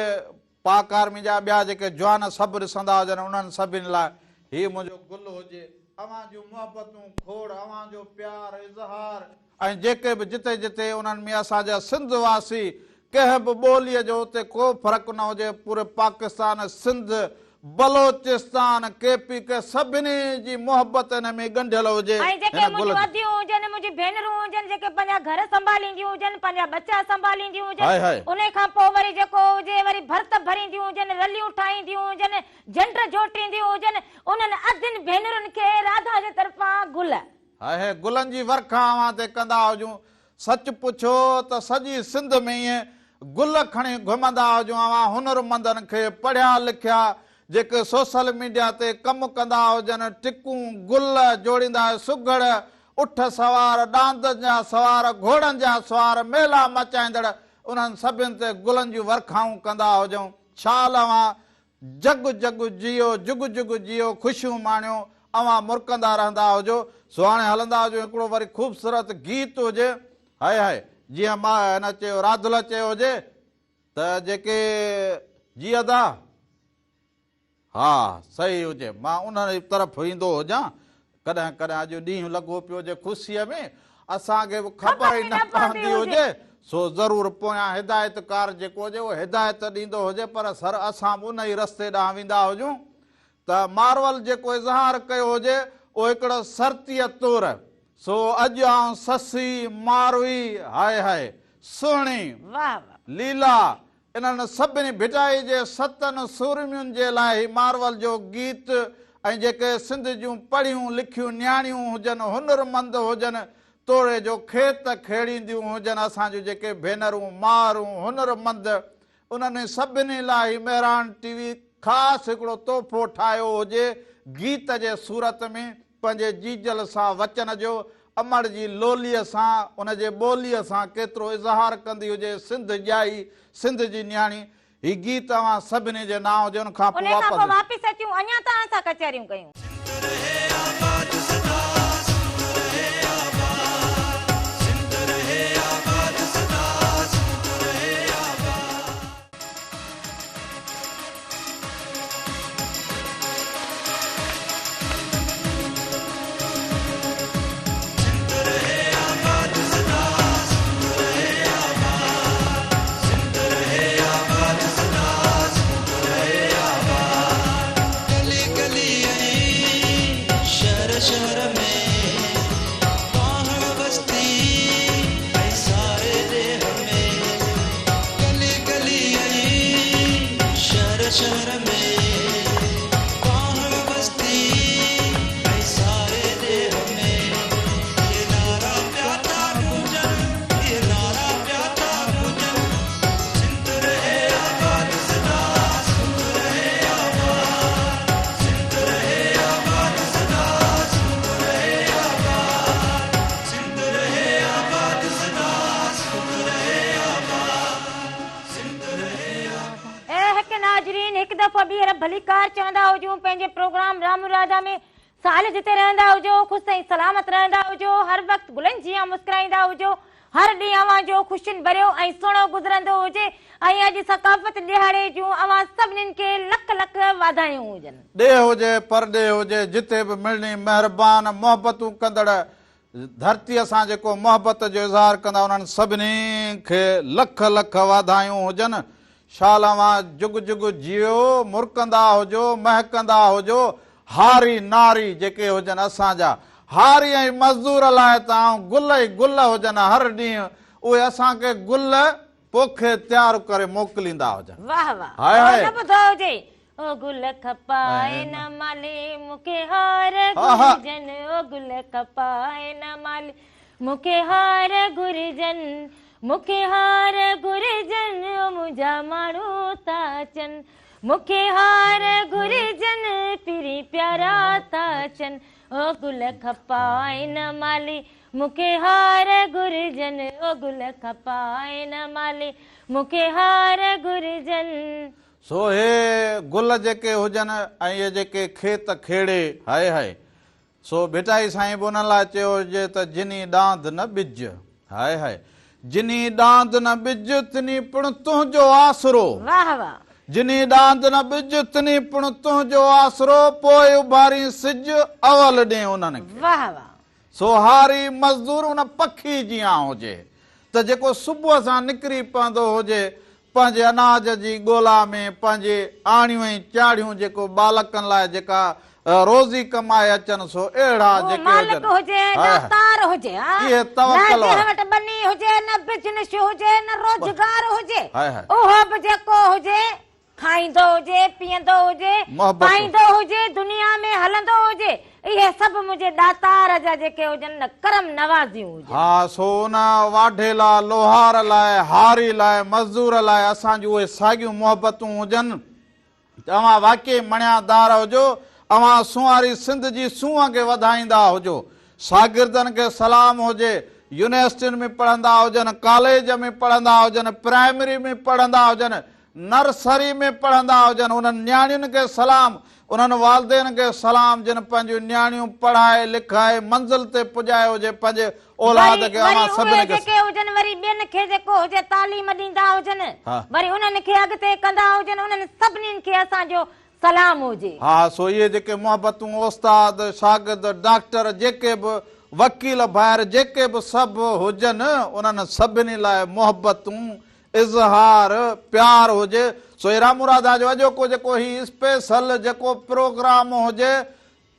S1: पाक आर्मी जा ॿिया जेके जवान सभु ॾिसंदा हुजनि उन्हनि सभिनि लाइ हीउ मुंहिंजो गुल हुजे, अवां जूं मोहबतूं खोड़, अवां जो प्यार इज़हार, ऐं जेके बि जिते जिते उन्हनि में असांजा सिंध वासी कंहिं बि ॿोलीअ जो उते को फ़र्क़ु न हुजे, पूरे पाकिस्तान, सिंध, बलोचिस्तान, केपी के सभिनी जी मोहबत हिन में ॻंढियल हुजे।
S2: ऐं जेके मुंहिंजूं अदियूं हुजनि, मुंहिंजूं भेनरूं हुजनि, जेके पंहिंजा घर संभालींदियूं हुजनि, पंहिंजा बच्चा संभालींदियूं हुजनि, उन खां पोइ वरी जेको हुजे वरी भर्त भरींदियूं हुजनि, रलियूं ठाहींदियूं हुजनि, झंड जोटींदियूं हुजनि, उन्हनि अदियुनि भेनरुनि खे राधा जे तरफ़ां गुल,
S1: हाय गुलनि जी वर्खा अवां ते कंदा हुजूं। सच पुछो त सॼी सिंध में ईअं गुल खणी घुमंदा हुजूं। अवां हुनरमंदनि खे पढ़िया लिखिया जेके सोशल मीडिया ते कमु कंदा हुजनि, टिकूं गुल जोड़ींदा, सुघड़ उठ सवार, डांद जा सवार, घोड़नि जा सवार, मेला मचाईंदड़, उन्हनि सभिनि ते गुलनि जूं वर्खाऊं कंदा हुजूं। छाल अवां जग जग जियो, जुग जुग जियो, ख़ुशियूं माणियो, अवां मुरकंदा रहंदा हुजो। सो हाणे हलंदा हुजो हिकिड़ो वरी ख़ूबसूरत गीत हुजे, हाय हाय, जीअं मां हिन चयो राधुल चयो हुजे त जेके जी अदा, हा सही हुजे, मां उन तरफ़ ईंदो हुजां। कॾहिं कॾहिं अॼु ॾींहुं लॻो पियो हुजे ख़ुशीअ में, असांखे बि ख़बर ई न पवंदी हुजे, सो ज़रूरु पोयां हिदायतकार जेको हुजे उहो हिदायत ॾींदो हुजे, पर सर असां बि उन ई रस्ते ॾांहुं वेंदा हुजूं। त मार्वल जेको इज़हार कयो हुजे उहो हिकिड़ो सर्तीअ तौर, सो अॼु आऊं ससी मारवी, हाय हाय सुहिणी
S2: वाह वाह,
S1: लीला, इन्हनि सभिनी भिटाई जे सतनि सूरमियुनि जे लाइ मार्वल जो गीत, ऐं जेके सिंध जूं पढ़ियूं लिखियूं न्याणियूं हुजनि, हुनरमंद हुजनि, तोड़े जो खेत खेड़ींदियूं हुजनि, असांजूं जेके भेनरूं मारूं हुनरमंद, उन्हनि सभिनी लाइ महिरान टीवी ख़ासि हिकिड़ो तोहफ़ो ठाहियो हुजे गीत जे सूरत में, पंहिंजे जीजल सां वचन जो, अमड़ जी लोलीअ सां, उनजे ॿोलीअ सां केतिरो इज़हार कंदी हुजे सिंध ॼाई, सिंध जी न्याणी। हीउ गीत अवां सभिनी जे नाम हुजे, उन खां पोइ
S2: वापसि अचूं, अञा तव्हां सां कचहरियूं कयूं। भलीकार चवंदा हुजूं पंहिंजे प्रोग्राम रामू राधा में, साल जिते रहंदा हुजो, ख़ुशि ऐं सलामत रहंदा हुजो, हर वक़्तु गुलनि जीअं मुस्कुराईंदा हुजो, हर ॾींहुं अवां जो ख़ुशियुनि भरियो ऐं सुहिणो गुज़रंदो हुजे, ऐं अॼु सकाफ़त ॾिहाड़े जूं अवां सभिनीनि खे लख लख वाधायूं हुजनि।
S1: ॾे हुजे परॾे हुजे, जिते बि मिलणी महिरबान मोहबतूं कंदड़ धरतीअ सां जेको मोहबत जो इज़हार कंदा उन्हनि सभिनी खे लख लख वाधायूं हुजनि। शाल अवां जुग जुग जियो, मुरकंदा हुजो, महकंदा हुजो, हारी नारी जेके हुजनि असांजा, हारी ऐं मज़दूर लाइ तव्हां गुल ई गुल हुजनि, हर ॾींहुं उहे असांखे गुल पोखे तयारु करे मोकिलींदा हुजनि।
S2: वाह वाह,
S1: हाय हाय,
S2: न ॿुधो हुजे, ओ गुल खपाए न माले मूंखे हार घुरिजनि, ओ गुल खपाए न माले मूंखे हार घुरिजनि, मूंखे हार घुरिजनि, मुंहिंजा माण्हू था अचनि, मुखे हार घुरजन पिरी प्यारा था चन ओ गुल खपाए न माली मुखे हार घुरजन ओ गुल खपाए न माली मुखे हार घुरजन।
S1: सो हे गुल जेके हुजनि ऐं इहे जेके खेत खेड़े हाय हाय सो बेटाई साईं बि उन लाइ चयो हुजे त जिनी डांद न बिज हाय हाय जिनी डांद न बिज तिनी पिण तुंहिंजो आसरो
S2: वाह वाह
S1: जिनी डांद न बिज तिनी पिण तुंहिंजो आसरो पोइ उभारी सिज अवल ॾे उन्हनि खे
S2: वाह वाह
S1: सो हारी मज़दूर उन पखी जीअं हुजे त जेको सुबुह सां निकिरी पवंदो हुजे पंहिंजे अनाज जी ॻोल्हा में पंहिंजे आणियूं ऐं चाड़ियूं जेको बालकनि लाइ जेका रोज़ी कमाए अचनि सो अहिड़ा जेके
S2: मालिक हुजे न तार हुजे
S1: इहे तवक्कल
S2: न वटि बनी हुजे न बिजनेस हुजे न रोजगार हुजे उहो बि जेको हुजे खाईंदो हुजे पीअंदो हुजे पाईंदो हुजे दुनिया में हलंदो हुजे इहे सभु मुंहिंजे दातार जा जेके हुजनि न करम नवाज़ियूं हुजनि।
S1: हा सो उन वाढे लाइ लोहार लाइ हारी लाइ मज़दूर लाइ असांजूं उहे साॻियूं मोहबतूं हुजनि तव्हां वाकई मणियादार हुजो अवां सुवारी सिंध जी सूंहं खे वधाईंदा हुजो शागिर्दनि खे सलाम हुजे यूनिवर्सिटियुनि में पढ़ंदा हुजनि कॉलेज में पढ़ंदा हुजनि प्राइमरी में पढ़ंदा हुजनि नर्सरी में पढ़ंदा हुजनि उन्हनि नियाणियुनि खे सलाम उन्हनि वालदेन खे सलाम जिन पंहिंजूं नियाणियूं पढ़ाए लिखाए मंज़िल ते पुॼाए हुजे पंहिंजे औलाद खे अवां सभिनी खे
S2: जेके हुजनि वरी ॿियनि खे जेको हुजे तालीम ॾींदा हुजनि वरी उन्हनि खे अॻिते कंदा हुजनि उन्हनि सभिनीनि खे असांजो सलाम हुजे।
S1: हा सो इहे जेके मोहबतूं उस्ताद शागिर्द डॉक्टर जेके बि वकील ॿाहिरि जेके बि सभु हुजनि उन्हनि सभिनी लाइ मोहबतूं इज़हार प्यार हुजे सो हेरा मुरादा जो अॼोको जेको ही स्पेशल जेको प्रोग्राम हुजे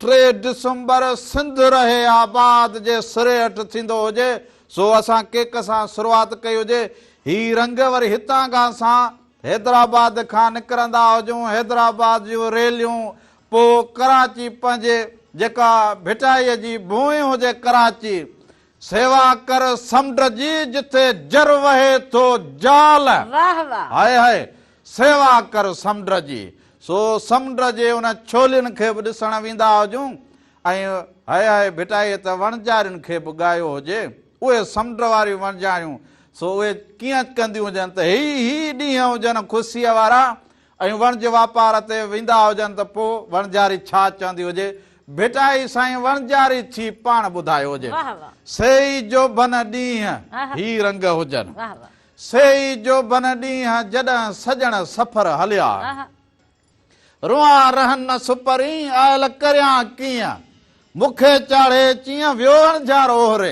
S1: 3 डिसंबर सिंध रहे आबाद जे सिरे हेठि थींदो हुजे सो असां केक सां शुरूआत कई हुजे ही रंग वरी हितां खां असां हैदराबाद खां निकिरंदा हुजूं हैदराबाद जूं रेलियूं पोइ कराची पंहिंजे जेका भिटाईअ जी भूमि हुजे कराची सेवा कर समुंड जी जिथे जर वहे थो जाल
S2: वाह वाह
S1: हाय हाय सेवा कर समुंड जी सो समुंड जे उन छोलियुनि खे बि ॾिसण वेंदा हुजूं ऐं हाय हाय भिटाईअ त वणजारियुनि खे बि ॻायो हुजे उहे समुंड वारियूं वणजारियूं सो उहे कीअं कंदियूं हुजनि त ही ॾींहं हुजनि ख़ुशीअ वारा ऐं वणज वापार ते वेंदा हुजनि त पोइ वणजारी छा चवंदी हुजे भिटाई साईं वणजारी थी पाण ॿुधायो हुजे सेई जो बन ॾींहं ही रंग हुजनि सेई जो बन ॾींहं जॾहिं सजण सफ़र हलिया रुआ रहन न सुपरी आयल करियां कीअं मूंखे चाढ़े चीअं वियोहण जा रोहरे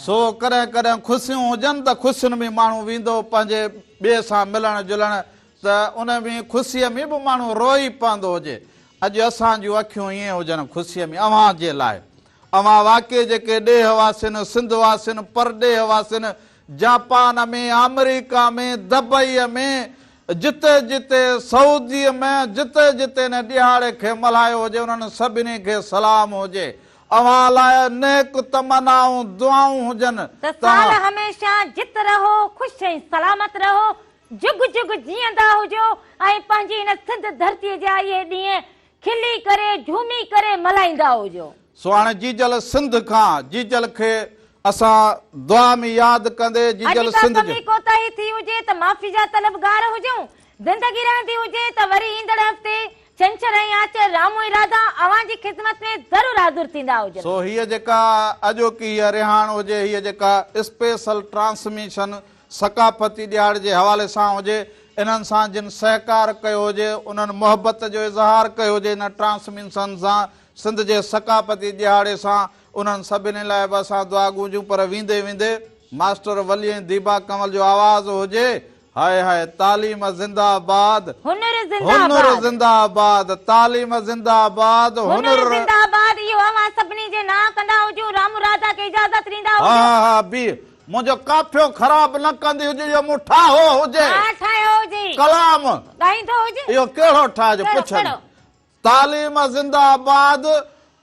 S1: सो कॾहिं कॾहिं ख़ुशियूं हुजनि त ख़ुशियुनि में माण्हू वेंदो पंहिंजे ॿिए सां मिलण जुलण त उन में ख़ुशीअ में बि माण्हू रोई पवंदो हुजे अॼु असांजूं अखियूं ईअं हुजनि ख़ुशीअ में अव्हां जे लाइ अव्हां वाकई जेके ॾेह वासियुनि सिंध वासियुनि परॾेह वासियुनि जापान में अमेरिका में दुबईअ में जिते जिते सऊदीअ में जिते जिते न ॾियारे खे मल्हायो हुजे उन्हनि सभिनी खे सलाम हुजे अव्हां लाइ नेक तमन्नाऊं दुआऊं हुजनि
S2: साल हमेशा जित रहो ख़ुशि ऐं सलामत रहो जुग जुग जीअंदा हुजो ऐं पंहिंजी हिन सिंध धरतीअ जा इहे ॾींहं खिली करे झूमी करे मल्हाईंदा हुजो
S1: सो हाणे जीजल सिंध खां जीजल खे असां दुआ में यादि कंदे जीजल सिंध
S2: जी कोताही थी हुजे त माफ़ी जा तलबगार हुजूं ज़िंदगी रहंदी हुजे त वरी ईंदड़ हफ़्ते छंछर ऐं आचर रामो इरादा अवां जी ख़िदमत में ज़रूर हाज़िर थींदा हुजनि
S1: सो हीअ जेका अॼोकी हीअ रिहाण हुजे हीअ जेका स्पेशल ट्रांसमिशन सकाफ़ती ॾियार जे हवाले सां हुजे इन्हनि सां जिन सहकार कयो हुजे उन्हनि मोहबत जो इज़हार कयो हुजे इन ट्रांसमिशन सां सिंध जे सकाफ़ती ॾियारे सां उन्हनि सभिनी लाइ बि असां दुआ गूंजूं पर वेंदे वेंदे मास्टर वली ऐं दीबा कमल जो आवाज़ हुजे हाय हाय तालीम ज़िंदाबाद हुनर ज़िंदाबाद तालीम ज़िंदाबाद हुनर
S2: ज़िंदाबाद इहो अवां सभिनी जे नाम कंदा हुजूं रामू राधा खे इजाज़त ॾींदा हुजूं
S1: हा हा बी मुंहिंजो काफ़ियो ख़राब न कंदी हुजे इहो मूं ठाहियो हुजे कलाम
S2: ॻाईंदो हुजे
S1: इहो कहिड़ो ठाहियो पुछो तालीम ज़िंदाबाद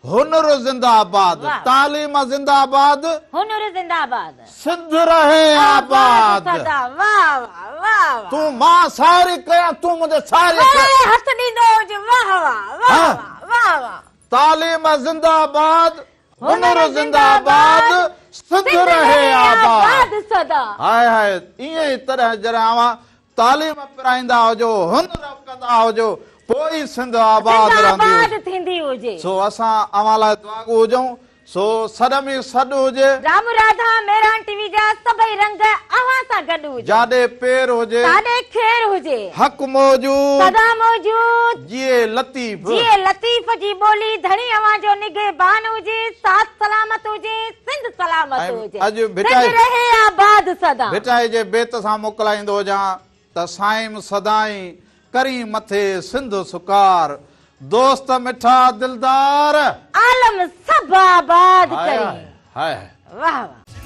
S1: हुनर जिंदाबाद,
S2: वाह।
S1: तालीम जिंदाबाद,
S2: हुनर जिंदाबाद,
S1: सिंध रहे आबाद।
S2: सदा। वाह वाह वाह वाह।
S1: तू मां सारी कया, तू मुझे सारी कया।
S2: हथ ॾींदो हुजे। वाह वाह वाह
S1: हाँ।
S2: वाह वाह।
S1: तालीम जिंदाबाद, हुनर जिंदाबाद, सिंध रहे आबाद।
S2: सदा।
S1: हाय हाय, इएं ई तरह जरा तालीम पिराईंदा हुजो, हुनर कंदा हुजो, पोइ सिंध आबाद रहंदी
S2: आबाद
S1: हुजे।
S2: थींदी हुजे।
S1: सो असां अवां लाइ दुआगो हुजऊं। सो सॾ में सॾ हुजे,
S2: राम राधा मेहरान टीवी जा सभई रंग अवां सां गॾु हुजे।
S1: जाॾे पेर हुजे,
S2: साॾे खेर हुजे,
S1: हक़ मौजूद,
S2: सदा मौजूद,
S1: जिए लतीफ़।
S2: जीअं लतीफ़ जी ॿोली धणी अवां जो निगहबान हुजे, साथ सलामत हुजे, सिंध सलामत
S1: ऐं
S2: हुजे,
S1: अॼु भिटाई-
S2: सिंध रहे आबाद सदा।
S1: बेटाई जे बेत सां मोकिलाईंदो हुजां त साईं सदाई करी मथे सिंध सुकार, दोस्त मिठा दिलदार,
S2: आलम सब आबाद
S1: हाय
S2: करी।
S1: हाय हाय।
S2: वाह वाह।